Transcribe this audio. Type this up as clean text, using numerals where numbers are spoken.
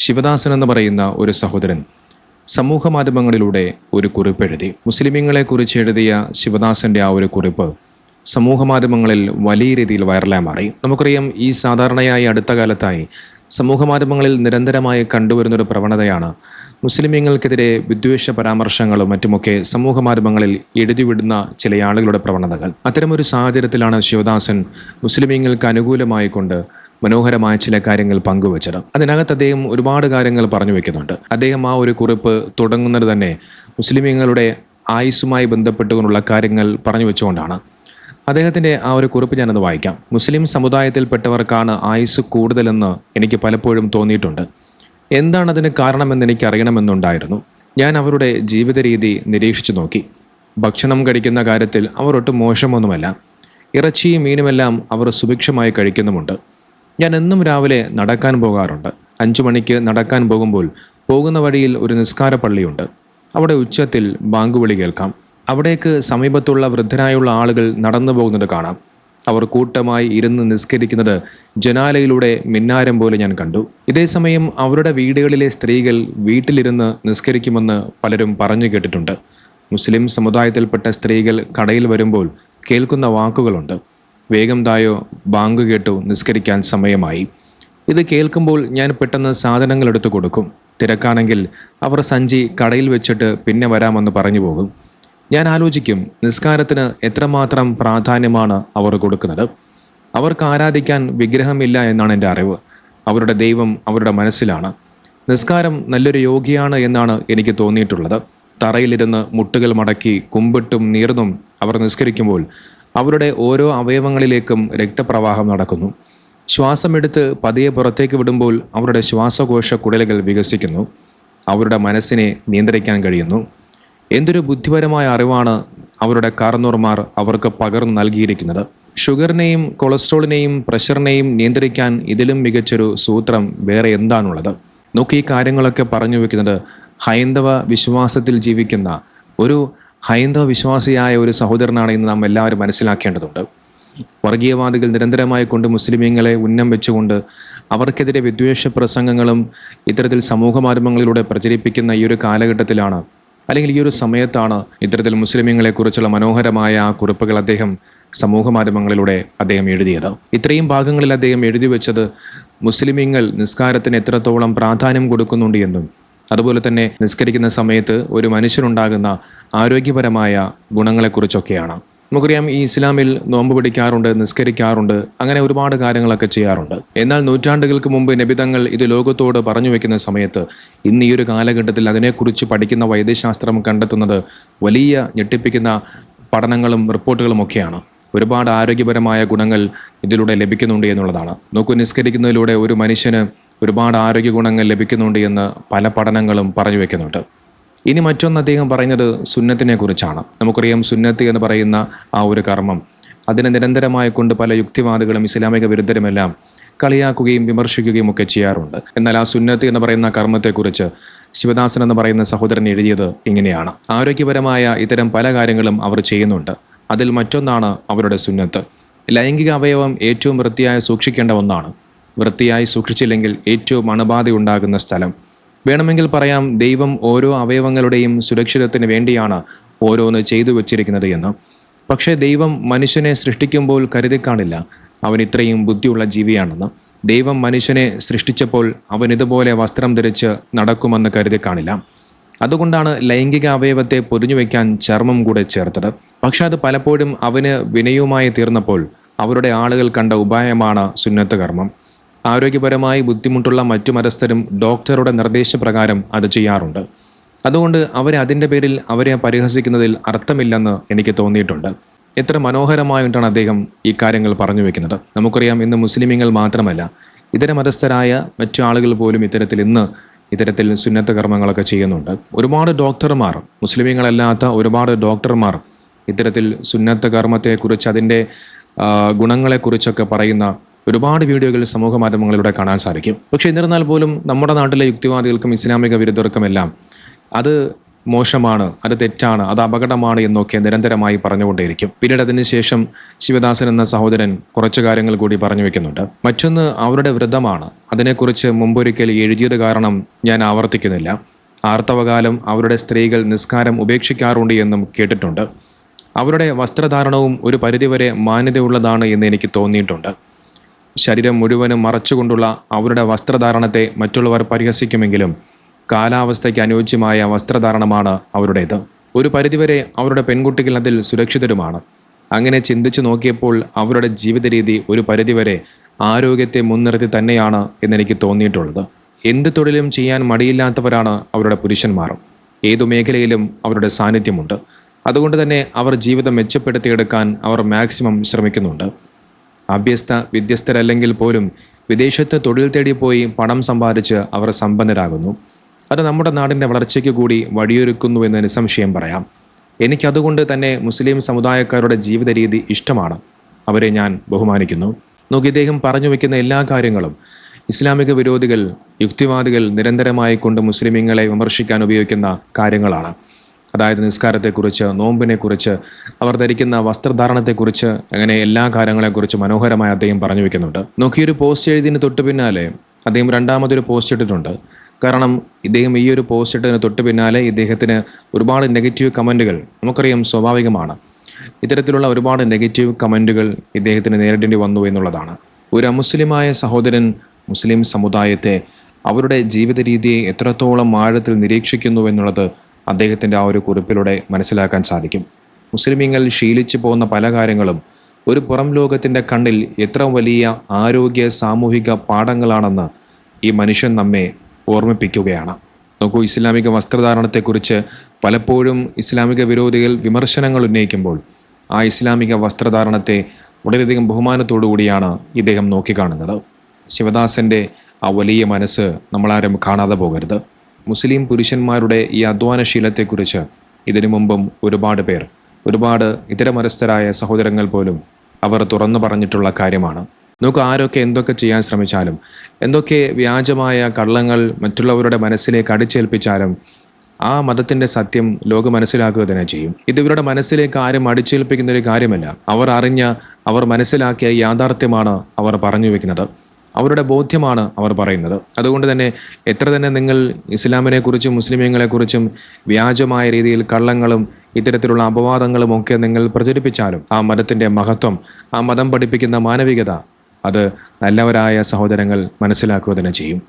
ശിവദാസൻ എന്ന് പറയുന്ന ഒരു സഹോദരൻ സമൂഹ മാധ്യമങ്ങളിലൂടെ ഒരു കുറിപ്പ് എഴുതി. മുസ്ലിമീങ്ങളെ കുറിച്ച് എഴുതിയ ശിവദാസന്റെ ആ ഒരു കുറിപ്പ് സമൂഹ മാധ്യമങ്ങളിൽ വലിയ രീതിയിൽ വൈറലായി മാറി. നമുക്കറിയാം, ഈ സാധാരണയായി അടുത്ത കാലത്തായി സമൂഹ മാധ്യമങ്ങളിൽ നിരന്തരമായി കണ്ടുവരുന്നൊരു പ്രവണതയാണ് മുസ്ലിമീങ്ങൾക്കെതിരെ വിദ്വേഷ പരാമർശങ്ങളും മറ്റുമൊക്കെ സമൂഹ മാധ്യമങ്ങളിൽ എഴുതിവിടുന്ന ചില ആളുകളുടെ പ്രവണതകൾ. അത്തരമൊരു സാഹചര്യത്തിലാണ് ശിവദാസൻ മുസ്ലിമീങ്ങൾക്ക് അനുകൂലമായി കൊണ്ട് മനോഹരമായ ചില കാര്യങ്ങൾ പങ്കുവച്ചത്. അതിനകത്ത് അദ്ദേഹം ഒരുപാട് കാര്യങ്ങൾ പറഞ്ഞു വെക്കുന്നുണ്ട്. അദ്ദേഹം ആ ഒരു കുറിപ്പ് തുടങ്ങുന്നത് തന്നെ മുസ്ലിമീങ്ങളുടെ ആയുസ്സുമായി ബന്ധപ്പെട്ടുകൊണ്ടുള്ള കാര്യങ്ങൾ പറഞ്ഞു വെച്ചുകൊണ്ടാണ്. അദ്ദേഹത്തിൻ്റെ ആ ഒരു കുറിപ്പ് ഞാനത് വായിക്കാം. മുസ്ലിം സമുദായത്തിൽപ്പെട്ടവർക്കാണ് ആയുസ് കൂടുതലെന്ന് എനിക്ക് പലപ്പോഴും തോന്നിയിട്ടുണ്ട്. എന്താണ് അതിന് കാരണമെന്ന് എനിക്ക് അറിയണമെന്നുണ്ടായിരുന്നു. ഞാൻ അവരുടെ ജീവിത രീതി നിരീക്ഷിച്ചു നോക്കി. ഭക്ഷണം കഴിക്കുന്ന കാര്യത്തിൽ അവർ ഒട്ടും മോശമൊന്നുമല്ല. ഇറച്ചിയും മീനുമെല്ലാം അവർ സുഭിക്ഷമായി കഴിക്കുന്നുമുണ്ട്. ഞാൻ എന്നും രാവിലെ നടക്കാൻ പോകാറുണ്ട്. 5 മണിക്ക് നടക്കാൻ പോകുമ്പോൾ പോകുന്ന വഴിയിൽ ഒരു നിസ്കാര പള്ളിയുണ്ട്. അവിടെ ഉച്ചത്തിൽ ബാങ്കുവിളി കേൾക്കാം. അവിടേക്ക് സമീപത്തുള്ള വൃദ്ധരായുള്ള ആളുകൾ നടന്നു പോകുന്നത് കാണാം. അവർ കൂട്ടമായി ഇരുന്ന് നിസ്കരിക്കുന്നത് ജനാലയിലൂടെ മിന്നാരം പോലെ ഞാൻ കണ്ടു. ഇതേസമയം അവരുടെ വീടുകളിലെ സ്ത്രീകൾ വീട്ടിലിരുന്ന് നിസ്കരിക്കുമെന്ന് പലരും പറഞ്ഞു കേട്ടിട്ടുണ്ട്. മുസ്ലിം സമുദായത്തിൽപ്പെട്ട സ്ത്രീകൾ കടയിൽ വരുമ്പോൾ കേൾക്കുന്ന വാക്കുകളുണ്ട്: വേഗം തായോ, ബാങ്ക് കേട്ടു, നിസ്കരിക്കാൻ സമയമായി. ഇത് കേൾക്കുമ്പോൾ ഞാൻ പെട്ടെന്ന് സാധനങ്ങൾ എടുത്തു കൊടുക്കും. തിരക്കാണെങ്കിൽ അവർ സഞ്ചി കടയിൽ വെച്ചിട്ട് പിന്നെ വരാമെന്ന് പറഞ്ഞു പോകും. ഞാൻ ആലോചിക്കും, നിസ്കാരത്തിന് എത്രമാത്രം പ്രാധാന്യമാണ് അവർ കൊടുക്കുന്നത്. അവർക്ക് ആരാധിക്കാൻ വിഗ്രഹമില്ല എന്നാണ് എൻ്റെ അറിവ്. അവരുടെ ദൈവം അവരുടെ മനസ്സിലാണ്. നിസ്കാരം നല്ലൊരു യോഗിയാണ് എന്നാണ് എനിക്ക് തോന്നിയിട്ടുള്ളത്. തറയിലിരുന്ന് മുട്ടുകൾ മടക്കി കുമ്പിട്ടും നീർന്നും അവർ നിസ്കരിക്കുമ്പോൾ അവരുടെ ഓരോ അവയവങ്ങളിലേക്കും രക്തപ്രവാഹം നടക്കുന്നു. ശ്വാസമെടുത്ത് പതിയെ പുറത്തേക്ക് വിടുമ്പോൾ അവരുടെ ശ്വാസകോശ കുടലുകൾ വികസിക്കുന്നു. അവരുടെ മനസ്സിനെ നിയന്ത്രിക്കാൻ കഴിയുന്നു. എന്തൊരു ബുദ്ധിപരമായ അറിവാണ് അവരുടെ കാർന്നോർമാർ അവർക്ക് പകർന്നു നൽകിയിരിക്കുന്നത്. ഷുഗറിനെയും കൊളസ്ട്രോളിനെയും പ്രഷറിനെയും നിയന്ത്രിക്കാൻ ഇതിലും മികച്ചൊരു സൂത്രം വേറെ എന്താണുള്ളത്? നോക്കി, ഈ കാര്യങ്ങളൊക്കെ പറഞ്ഞു വെക്കുന്നത് ഹൈന്ദവ വിശ്വാസത്തിൽ ജീവിക്കുന്ന ഒരു ഹൈന്ദവ വിശ്വാസിയായ ഒരു സഹോദരനാണ് എന്ന് നാം എല്ലാവരും മനസ്സിലാക്കേണ്ടതുണ്ട്. വർഗീയവാദികൾ നിരന്തരമായി കൊണ്ട് മുസ്ലിമീങ്ങളെ ഉന്നം വെച്ചുകൊണ്ട് അവർക്കെതിരെ വിദ്വേഷ പ്രസംഗങ്ങളും ഇത്തരത്തിൽ സമൂഹ മാധ്യമങ്ങളിലൂടെ പ്രചരിപ്പിക്കുന്ന ഈ ഒരു കാലഘട്ടത്തിലാണ്, അല്ലെങ്കിൽ ഈ ഒരു സമയത്താണ് ഇത്തരത്തിൽ മുസ്ലിമീങ്ങളെക്കുറിച്ചുള്ള മനോഹരമായ ആ കുറിപ്പുകൾ അദ്ദേഹം സമൂഹ മാധ്യമങ്ങളിലൂടെ അദ്ദേഹം എഴുതിയത്. ഇത്രയും ഭാഗങ്ങളിൽ അദ്ദേഹം എഴുതി വെച്ചത് മുസ്ലിമീങ്ങൾ നിസ്കാരത്തിന് എത്രത്തോളം പ്രാധാന്യം കൊടുക്കുന്നുണ്ട് എന്നും അതുപോലെ തന്നെ നിസ്കരിക്കുന്ന സമയത്ത് ഒരു മനുഷ്യനുണ്ടാകുന്ന ആരോഗ്യപരമായ ഗുണങ്ങളെക്കുറിച്ചൊക്കെയാണ്. നമുക്കറിയാം, ഈ ഇസ്ലാമിൽ നോമ്പ് പിടിക്കാറുണ്ട്, നിസ്കരിക്കാറുണ്ട്, അങ്ങനെ ഒരുപാട് കാര്യങ്ങളൊക്കെ ചെയ്യാറുണ്ട്. എന്നാൽ നൂറ്റാണ്ടുകൾക്ക് മുമ്പ് നബിതങ്ങൾ ഇത് ലോകത്തോട് പറഞ്ഞു വെക്കുന്ന സമയത്ത് ഇന്ന് ഈ ഒരു കാലഘട്ടത്തിൽ അതിനെക്കുറിച്ച് പഠിക്കുന്ന വൈദ്യശാസ്ത്രം കണ്ടെത്തുന്നത് വലിയ ഞെട്ടിപ്പിക്കുന്ന പഠനങ്ങളും റിപ്പോർട്ടുകളും ഒക്കെയാണ്. ഒരുപാട് ആരോഗ്യപരമായ ഗുണങ്ങൾ ഇതിലൂടെ ലഭിക്കുന്നുണ്ട് എന്നുള്ളതാണ്. നോക്കൂ, നിസ്കരിക്കുന്നതിലൂടെ ഒരു മനുഷ്യന് ഒരുപാട് ആരോഗ്യ ഗുണങ്ങൾ ലഭിക്കുന്നുണ്ട് എന്ന് പല പഠനങ്ങളും പറഞ്ഞു വെക്കുന്നുണ്ട്. ഇനി മറ്റൊന്ന് അദ്ദേഹം പറയുന്നത് സുന്നത്തിനെ കുറിച്ചാണ്. നമുക്കറിയാം, സുന്നത്ത് എന്ന് പറയുന്ന ആ ഒരു കർമ്മം, അതിനെ നിരന്തരമായി കൊണ്ട് പല യുക്തിവാദികളും ഇസ്ലാമിക വിരുദ്ധരുമെല്ലാം കളിയാക്കുകയും വിമർശിക്കുകയും ഒക്കെ ചെയ്യാറുണ്ട്. എന്നാൽ ആ സുന്നത്ത് എന്ന് പറയുന്ന കർമ്മത്തെക്കുറിച്ച് ശിവദാസൻ എന്ന് പറയുന്ന സഹോദരൻ എഴുതിയത് ഇങ്ങനെയാണ്: ആരോഗ്യപരമായ ഇത്തരം പല കാര്യങ്ങളും അവർ ചെയ്യുന്നുണ്ട്. അതിൽ മറ്റൊന്നാണ് അവരുടെ സുന്നത്ത്. ലൈംഗിക അവയവം ഏറ്റവും വൃത്തിയായി സൂക്ഷിക്കേണ്ട ഒന്നാണ്. വൃത്തിയായി സൂക്ഷിച്ചില്ലെങ്കിൽ ഏറ്റവും അണുബാധയുണ്ടാകുന്ന സ്ഥലം. വേണമെങ്കിൽ പറയാം, ദൈവം ഓരോ അവയവങ്ങളുടെയും സുരക്ഷിതത്തിന് വേണ്ടിയാണ് ഓരോന്ന് ചെയ്തു വച്ചിരിക്കുന്നത് എന്ന്. പക്ഷേ ദൈവം മനുഷ്യനെ സൃഷ്ടിക്കുമ്പോൾ കരുതി കാണില്ല അവൻ ഇത്രയും ബുദ്ധിയുള്ള ജീവിയാണെന്ന്. ദൈവം മനുഷ്യനെ സൃഷ്ടിച്ചപ്പോൾ അവൻ ഇതുപോലെ വസ്ത്രം ധരിച്ച് നടക്കുമെന്ന് കരുതി കാണില്ല. അതുകൊണ്ടാണ് ലൈംഗിക അവയവത്തെ പൊതിഞ്ഞു വയ്ക്കാൻ ചർമ്മം കൂടെ ചേർത്തത്. പക്ഷെ അത് പലപ്പോഴും അവന് വിനയവുമായി തീർന്നപ്പോൾ അവരുടെ ആളുകൾ കണ്ട ഉപായമാണ് സുന്നത്ത് കർമ്മം. ആരോഗ്യപരമായി ബുദ്ധിമുട്ടുള്ള മറ്റു മതസ്ഥരും ഡോക്ടറുടെ നിർദ്ദേശപ്രകാരം അത് ചെയ്യാറുണ്ട്. അതുകൊണ്ട് അതിൻ്റെ പേരിൽ അവരെ പരിഹസിക്കുന്നതിൽ അർത്ഥമില്ലെന്ന് എനിക്ക് തോന്നിയിട്ടുണ്ട്. എത്ര മനോഹരമായിട്ടാണ് അദ്ദേഹം ഈ കാര്യങ്ങൾ പറഞ്ഞു വെക്കുന്നത്. നമുക്കറിയാം, ഇന്ന് മുസ്ലിമീങ്ങൾ മാത്രമല്ല, ഇതര മതസ്ഥരായ മറ്റു ആളുകൾ പോലും ഇത്തരത്തിൽ സുന്നത്ത് കർമ്മങ്ങളൊക്കെ ചെയ്യുന്നുണ്ട്. ഒരുപാട് ഡോക്ടർമാർ, മുസ്ലിമീങ്ങളല്ലാത്ത ഒരുപാട് ഡോക്ടർമാർ ഇത്തരത്തിൽ സുന്നത്ത് കർമ്മത്തെക്കുറിച്ച് അതിൻ്റെ ഗുണങ്ങളെക്കുറിച്ചൊക്കെ പറയുന്ന ഒരുപാട് വീഡിയോകൾ സമൂഹ മാധ്യമങ്ങളിലൂടെ കാണാൻ സാധിക്കും. പക്ഷേ എന്നിരുന്നാൽ പോലും നമ്മുടെ നാട്ടിലെ യുക്തിവാദികൾക്കും ഇസ്ലാമിക വിരുദ്ധർക്കുമെല്ലാം അത് മോശമാണ്, അത് തെറ്റാണ്, അത് അപകടമാണ് എന്നൊക്കെ നിരന്തരമായി പറഞ്ഞുകൊണ്ടേയിരിക്കും. പിന്നീട് അതിനുശേഷം ശിവദാസൻ എന്ന സഹോദരൻ കുറച്ചു കാര്യങ്ങൾ കൂടി പറഞ്ഞു വെക്കുന്നുണ്ട്. മറ്റൊന്ന് അവരുടെ വ്രതമാണ്. അതിനെക്കുറിച്ച് മുമ്പൊരിക്കൽ എഴുതിയത് കാരണം ഞാൻ ആവർത്തിക്കുന്നില്ല. ആർത്തവകാലം അവരുടെ സ്ത്രീകൾ നിസ്കാരം ഉപേക്ഷിക്കാറുണ്ട് എന്നും കേട്ടിട്ടുണ്ട്. അവരുടെ വസ്ത്രധാരണവും ഒരു പരിധിവരെ മാന്യതയുള്ളതാണ് എന്ന് എനിക്ക് തോന്നിയിട്ടുണ്ട്. ശരീരം മുഴുവനും മറച്ചുകൊണ്ടുള്ള അവരുടെ വസ്ത്രധാരണത്തെ മറ്റുള്ളവർ പരിഹസിക്കുമെങ്കിലും കാലാവസ്ഥയ്ക്ക് അനുയോജ്യമായ വസ്ത്രധാരണമാണ് അവരുടേത്. ഒരു പരിധിവരെ അവരുടെ പെൺകുട്ടികൾ അതിൽ സുരക്ഷിതരുമാണ്. അങ്ങനെ ചിന്തിച്ചു നോക്കിയപ്പോൾ അവരുടെ ജീവിത രീതി ഒരു പരിധിവരെ ആരോഗ്യത്തെ മുൻനിർത്തി തന്നെയാണ് എന്നെനിക്ക് തോന്നിയിട്ടുള്ളത്. എന്ത് തൊഴിലും ചെയ്യാൻ മടിയില്ലാത്തവരാണ് അവരുടെ പുരുഷന്മാർ. ഏതു മേഖലയിലും അവരുടെ സാന്നിധ്യമുണ്ട്. അതുകൊണ്ട് തന്നെ അവർ ജീവിതം മെച്ചപ്പെടുത്തിയെടുക്കാൻ അവർ മാക്സിമം ശ്രമിക്കുന്നുണ്ട്. വിദ്യസ്തരല്ലെങ്കിൽ പോലും വിദേശത്ത് തൊഴിൽ തേടി പോയി പണം സമ്പാദിച്ച് അവർ സമ്പന്നരാകുന്നു. അത് നമ്മുടെ നാടിൻ്റെ വളർച്ചയ്ക്ക് കൂടി വഴിയൊരുക്കുന്നു എന്ന് നിസ്സംശയം പറയാം. എനിക്കതുകൊണ്ട് തന്നെ മുസ്ലിം സമുദായക്കാരുടെ ജീവിത രീതി ഇഷ്ടമാണ്. അവരെ ഞാൻ ബഹുമാനിക്കുന്നു. നോക്കി, ഇദ്ദേഹം പറഞ്ഞു വയ്ക്കുന്ന എല്ലാ കാര്യങ്ങളും ഇസ്ലാമിക വിരോധികൾ, യുക്തിവാദികൾ നിരന്തരമായി കൊണ്ട് മുസ്ലിമീങ്ങളെ വിമർശിക്കാൻ ഉപയോഗിക്കുന്ന കാര്യങ്ങളാണ്. അതായത് നിസ്കാരത്തെക്കുറിച്ച്, നോമ്പിനെക്കുറിച്ച്, അവർ ധരിക്കുന്ന വസ്ത്രധാരണത്തെക്കുറിച്ച്, അങ്ങനെ എല്ലാ കാര്യങ്ങളെക്കുറിച്ച് മനോഹരമായി അദ്ദേഹം പറഞ്ഞു വയ്ക്കുന്നുണ്ട്. നോക്കിയൊരു പോസ്റ്റ് എഴുതിയതിന് തൊട്ട് പിന്നാലെ അദ്ദേഹം രണ്ടാമതൊരു പോസ്റ്റ് ഇട്ടിട്ടുണ്ട്. കാരണം ഇദ്ദേഹം ഈ ഒരു പോസ്റ്റ് ഇട്ടതിന് തൊട്ട് പിന്നാലെ ഇദ്ദേഹത്തിന് ഒരുപാട് നെഗറ്റീവ് കമൻറ്റുകൾ, നമുക്കറിയാം സ്വാഭാവികമാണ്, ഇത്തരത്തിലുള്ള ഒരുപാട് നെഗറ്റീവ് കമൻറ്റുകൾ ഇദ്ദേഹത്തിന് നേരിടേണ്ടി വന്നു എന്നുള്ളതാണ്. ഒരു അമുസ്ലിമായ സഹോദരൻ മുസ്ലിം സമുദായത്തെ, അവരുടെ ജീവിത രീതിയെ എത്രത്തോളം ആഴത്തിൽ നിരീക്ഷിക്കുന്നു എന്നുള്ളത് അദ്ദേഹത്തിൻ്റെ ആ ഒരു കുറിപ്പിലൂടെ മനസ്സിലാക്കാൻ സാധിക്കും. മുസ്ലിമീങ്ങൾ ശീലിച്ചു പോകുന്ന പല കാര്യങ്ങളും ഒരു പുറം ലോകത്തിൻ്റെ കണ്ണിൽ എത്ര വലിയ ആരോഗ്യ സാമൂഹിക പാഠങ്ങളാണെന്ന് ഈ മനുഷ്യൻ നമ്മെ ഓർമ്മിപ്പിക്കുകയാണ്. നോക്കൂ, ഇസ്ലാമിക വസ്ത്രധാരണത്തെക്കുറിച്ച് പലപ്പോഴും ഇസ്ലാമിക വിരോധികൾ വിമർശനങ്ങൾ ഉന്നയിക്കുമ്പോൾ ആ ഇസ്ലാമിക വസ്ത്രധാരണത്തെ വളരെയധികം ബഹുമാനത്തോടു കൂടിയാണ് ഇദ്ദേഹം നോക്കിക്കാണുന്നത്. ശിവദാസൻ്റെ ആ വലിയ മനസ്സ് നമ്മളാരും കാണാതെ പോകരുത്. മുസ്ലിം പുരുഷന്മാരുടെ ഈ അധ്വാനശീലത്തെക്കുറിച്ച് ഇതിനു മുമ്പും ഒരുപാട് ഇതര മതസ്ഥരായ സഹോദരങ്ങൾ പോലും അവർ തുറന്നു പറഞ്ഞിട്ടുള്ള കാര്യമാണ്. നമുക്ക് ആരൊക്കെ എന്തൊക്കെ ചെയ്യാൻ ശ്രമിച്ചാലും, എന്തൊക്കെ വ്യാജമായ കള്ളങ്ങൾ മറ്റുള്ളവരുടെ മനസ്സിലേക്ക് അടിച്ചേൽപ്പിച്ചാലും ആ മതത്തിൻ്റെ സത്യം ലോകം മനസ്സിലാക്കുക തന്നെ ചെയ്യും. ഇത് ഇവരുടെ മനസ്സിലേക്ക് ആരും അടിച്ചേൽപ്പിക്കുന്ന ഒരു കാര്യമല്ല. അവർ മനസ്സിലാക്കിയ യാഥാർത്ഥ്യമാണ് അവർ പറഞ്ഞു വയ്ക്കുന്നത്. അവരുടെ ബോധ്യമാണ് അവർ പറയുന്നത്. അതുകൊണ്ട് തന്നെ എത്ര തന്നെ നിങ്ങൾ ഇസ്ലാമിനെക്കുറിച്ചും മുസ്ലിമീങ്ങളെക്കുറിച്ചും വ്യാജമായ രീതിയിൽ കള്ളങ്ങളും ഇത്തരത്തിലുള്ള അപവാദങ്ങളും ഒക്കെ നിങ്ങൾ പ്രചരിപ്പിച്ചാലും ആ മതത്തിൻ്റെ മഹത്വം, ആ മതം പഠിപ്പിക്കുന്ന മാനവികത, അത് നല്ലവരായ സഹോദരങ്ങൾ മനസ്സിലാക്കുക തന്നെ ചെയ്യും.